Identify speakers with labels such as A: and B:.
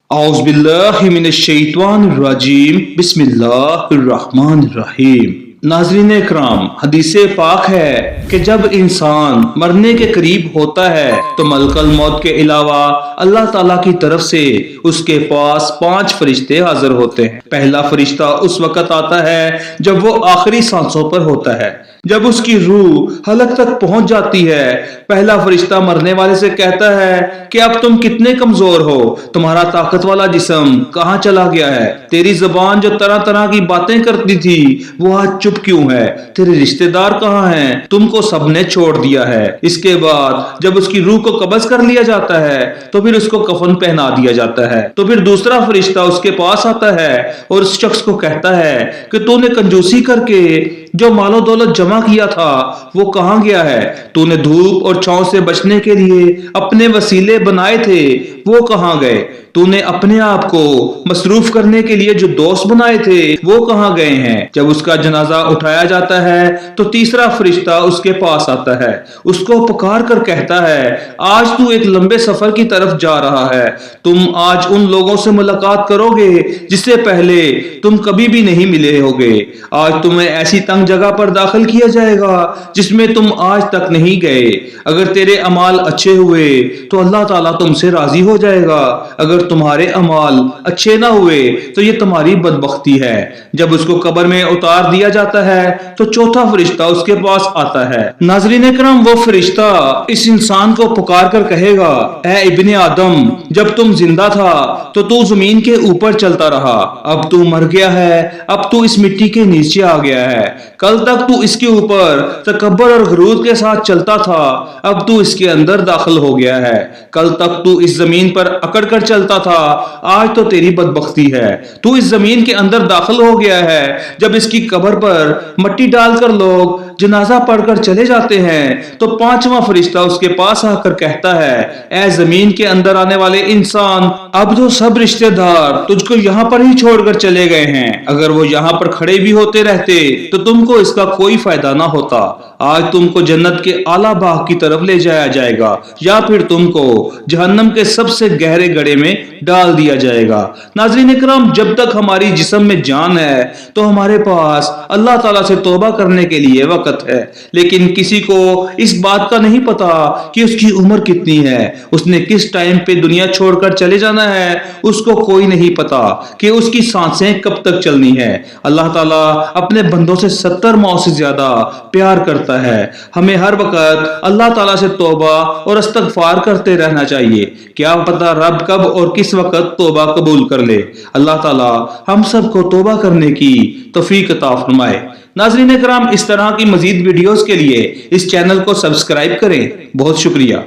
A: اعوذ باللہ من الشیطان الرجیم بسم اللہ الرحمن الرحیم۔ ناظرین اکرام، حدیث پاک ہے کہ جب انسان مرنے کے قریب ہوتا ہے تو ملک الموت کے علاوہ اللہ تعالیٰ کی طرف سے اس کے پاس 5 فرشتے حاضر ہوتے ہیں۔ پہلا فرشتہ اس وقت آتا ہے جب وہ آخری سانسوں پر ہوتا ہے، جب اس کی روح حلق تک پہنچ جاتی ہے۔ پہلا فرشتہ مرنے والے سے کہتا ہے کہ اب تم کتنے کمزور ہو، تمہارا طاقت والا جسم کہاں چلا گیا ہے، تیری زبان جو طرح طرح کی باتیں کرتی تھی وہ آج چپ کیوں ہے، تیرے رشتہ دار کہاں ہیں، تم کو سب نے چھوڑ دیا ہے۔ اس کے بعد جب اس کی روح کو قبض کر لیا جاتا ہے تو پھر اس کو کفن پہنا دیا جاتا ہے۔ تو پھر دوسرا فرشتہ اس کے پاس آتا ہے اور اس شخص کو کہتا ہے کہ تو نے کنجوسی کر کے جو مال و دولت جمع کیا تھا وہ کہاں گیا ہے، تو نے دھوپ اور چھاؤں سے بچنے کے لیے اپنے وسیلے بنائے تھے وہ کہاں گئے، تو نے اپنے آپ کو مصروف کرنے کے لیے جو دوست بنائے تھے وہ کہاں گئے ہیں۔ جب اس کا جنازہ اٹھایا جاتا ہے تو تیسرا فرشتہ اس کے پاس آتا ہے، اس کو پکار کر کہتا ہے آج تو ایک لمبے سفر کی طرف جا رہا ہے، تم آج ان لوگوں سے ملاقات کرو گے جس سے پہلے تم کبھی بھی نہیں ملے ہوگے۔ آج تمہیں ایسی تنگ جگہ پر داخل کیا جائے گا جس میں تم آج تک نہیں گئے۔ اگر تیرے اعمال اچھے ہوئے تو اللہ تعالیٰ تم سے راضی ہو جائے گا، اگر تمہارے اعمال اچھے نہ ہوئے تو یہ تمہاری بدبختی ہے۔ جب اس کو قبر میں اتار دیا جاتا ہے تو چوتھا فرشتہ اس کے پاس آتا ہے۔ ناظرین اکرام، وہ فرشتہ اس انسان کو پکار کر کہے گا اے ابن آدم، جب تم زندہ تھا تو زمین کے اوپر چلتا رہا، اب تو مر گیا ہے، اب تو اس مٹی کے نیچے آ گیا ہے۔ کل تک تو اس کے اوپر تکبر اور غرور کے ساتھ چلتا تھا، اب تو اس کے اندر داخل ہو گیا ہے۔ کل تک تو اس زمین پر اکڑ کر چلتا تھا، آج تو تیری بدبختی ہے، تو اس زمین کے اندر داخل ہو گیا ہے۔ جب اس کی قبر پر مٹی ڈال کر لوگ جنازہ پڑھ کر چلے جاتے ہیں تو پانچواں فرشتہ اس کے پاس آ کر کہتا ہے اے زمین کے اندر آنے والے انسان، اب تو سب رشتہ دار تجھ کو یہاں پر ہی چھوڑ کر چلے گئے ہیں، اگر وہ یہاں پر کھڑے بھی ہوتے رہتے تو تم کو اس کا کوئی فائدہ نہ ہوتا۔ آج تم کو جنت کے اعلیٰ باغ کی طرف لے جایا جائے گا یا پھر تم کو جہنم کے سب سے گہرے گڑھے میں ڈال دیا جائے گا۔ ناظرین اکرام، جب تک ہماری جسم میں جان ہے تو ہمارے پاس اللہ تعالیٰ سے توبہ کرنے کے لیے وقت ہے، لیکن کسی کو اس بات کا نہیں پتا کہ اس کی عمر کتنی ہے، اس نے کس ٹائم پہ دنیا چھوڑ کر چلے جانا ہے، اس کو کوئی نہیں پتا کہ اس کی سانسیں کب تک چلنی ہے۔ اللہ تعالیٰ اپنے بندوں سے 70 ماؤں سے زیادہ پیار کرتا ہے۔ ہمیں ہر وقت اللہ تعالیٰ سے توبہ اور استغفار کرتے رہنا چاہیے، کیا پتا رب کب اور کس وقت توبہ قبول کر لے۔ اللہ تعالیٰ ہم سب کو توبہ کرنے کی توفیق عطا فرمائے۔ ناظرین اکرام، اس طرح کی مزید ویڈیوز کے لیے اس چینل کو سبسکرائب کریں۔ بہت شکریہ۔